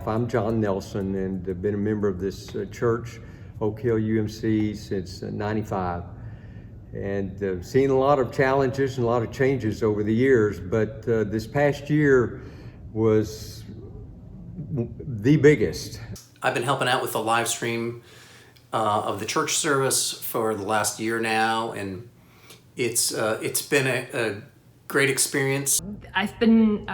I'm John Nelson and have been a member of this church, Oak Hill UMC, since '95. And seen a lot of challenges and a lot of changes over the years, but this past year was the biggest. I've been helping out with the live stream of the church service for the last year now, and it's been a great experience. I've been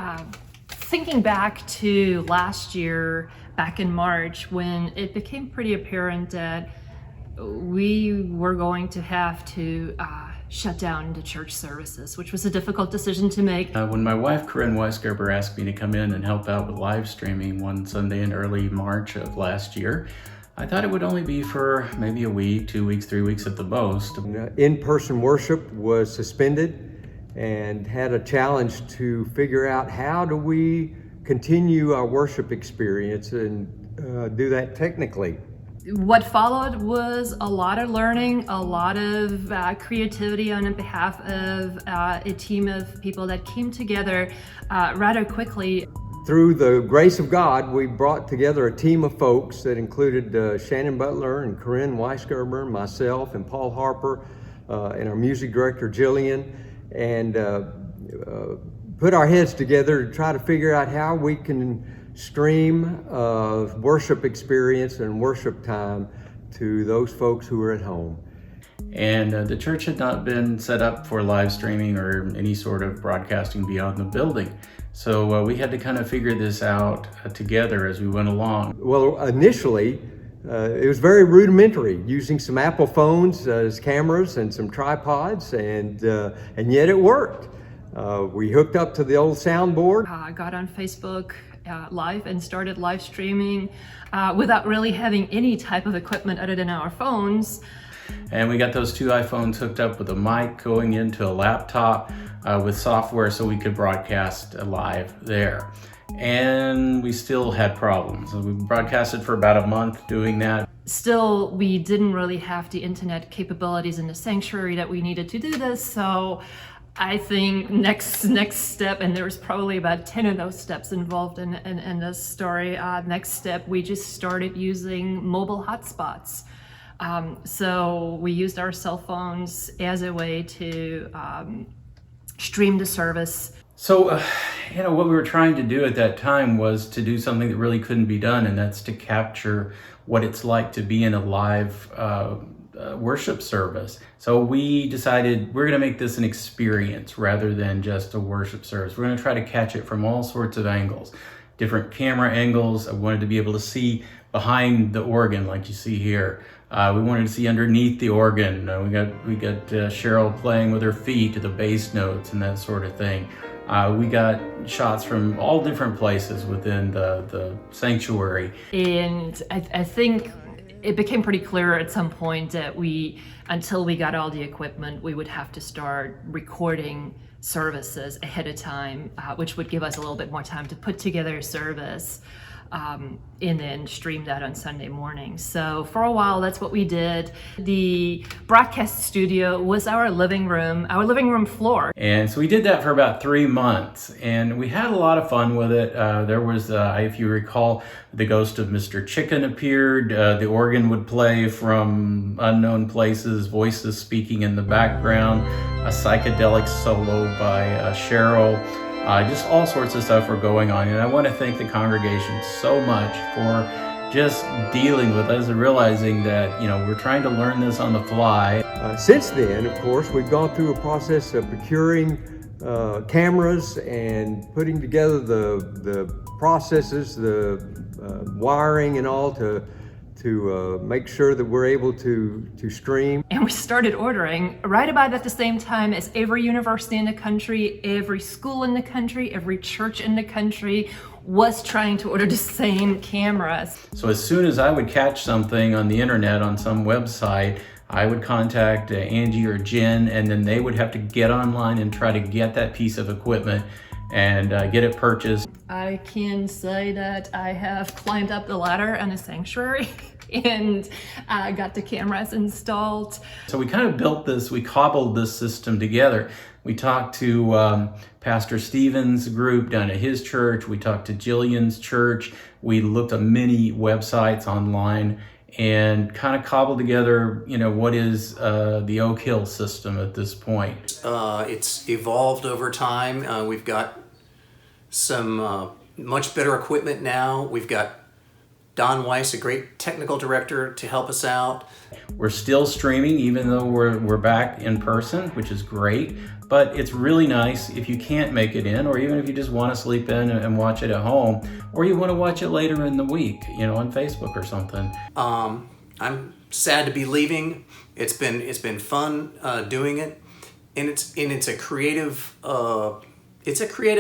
thinking back to last year, back in March, when it became pretty apparent that we were going to have to shut down the church services, which was a difficult decision to make. When my wife, Corinne Weisgerber, asked me to come in and help out with live streaming one Sunday in early March of last year, I thought it would only be for maybe a week, 2 weeks, 3 weeks at the most. In-person worship was suspended and had a challenge to figure out how do we continue our worship experience and do that technically. What followed was a lot of learning, a lot of creativity on behalf of a team of people that came together rather quickly. Through the grace of God, we brought together a team of folks that included Shannon Butler and Corinne Weisgerber, and myself and Paul Harper, and our music director Jillian, and put our heads together to try to figure out how we can stream worship experience and worship time to those folks who are at home. And the church had not been set up for live streaming or any sort of broadcasting beyond the building. So we had to kind of figure this out together as we went along. Well, initially, it was very rudimentary, using some Apple phones as cameras and some tripods, and yet it worked. We hooked up to the old soundboard. I got on Facebook Live and started live streaming without really having any type of equipment other than our phones. And we got those 2 iPhones hooked up with a mic going into a laptop with software so we could broadcast live there. And we still had problems. So we broadcasted for about a month doing that. Still, we didn't really have the internet capabilities in the sanctuary that we needed to do this, so I think next step, and there's probably about 10 of those steps involved in this story. Next step, we just started using mobile hotspots. So we used our cell phones as a way to stream the service. So, what we were trying to do at that time was to do something that really couldn't be done, and that's to capture what it's like to be in a live worship service. So we decided we're going to make this an experience rather than just a worship service. We're going to try to catch it from all sorts of angles, different camera angles. I wanted to be able to see behind the organ like you see here. We wanted to see underneath the organ. We got Cheryl playing with her feet to the bass notes and that sort of thing. We got shots from all different places within the sanctuary. And I think it became pretty clear at some point that until we got all the equipment, we would have to start recording services ahead of time, which would give us a little bit more time to put together a service and then stream that on Sunday morning. So for a while, that's what we did. The broadcast studio was our living room floor. And so we did that for about 3 months, and we had a lot of fun with it. There was, if you recall, the ghost of Mr. Chicken appeared. The organ would play from unknown places, voices speaking in the background, a psychedelic solo by Cheryl. Just all sorts of stuff were going on, and I want to thank the congregation so much for just dealing with us and realizing that, we're trying to learn this on the fly. Since then, of course, we've gone through a process of procuring cameras and putting together the processes, the wiring and all to make sure that we're able to stream. And we started ordering right about at the same time as every university in the country, every school in the country, every church in the country was trying to order the same cameras. So as soon as I would catch something on the internet on some website, I would contact Angie or Jen, and then they would have to get online and try to get that piece of equipment and get it purchased. I can say that I have climbed up the ladder in a sanctuary and got the cameras installed. So we kind of built this, we cobbled this system together. We talked to Pastor Stephen's group down at his church. We talked to Jillian's church. We looked at many websites online and kind of cobbled together, what is the Oak Hill system at this point. It's evolved over time. We've got some much better equipment now. We've got Don Weiss, a great technical director, to help us out. We're still streaming, even though we're back in person, which is great. But it's really nice if you can't make it in, or even if you just want to sleep in and watch it at home, or you want to watch it later in the week, on Facebook or something. I'm sad to be leaving. It's been fun doing it, and it's a creative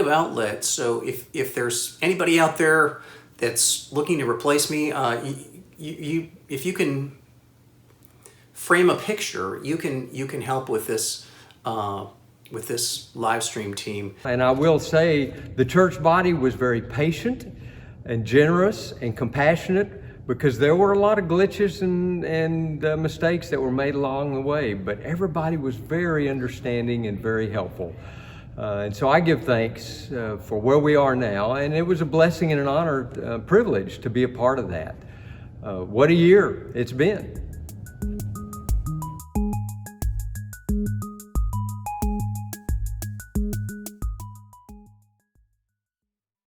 outlet. So if there's anybody out there that's looking to replace me, if you can frame a picture, you can help with this Livestream team. And I will say the church body was very patient and generous and compassionate, because there were a lot of glitches and mistakes that were made along the way, but everybody was very understanding and very helpful. And so I give thanks for where we are now, and it was a blessing and an honor, privilege to be a part of that. What a year it's been.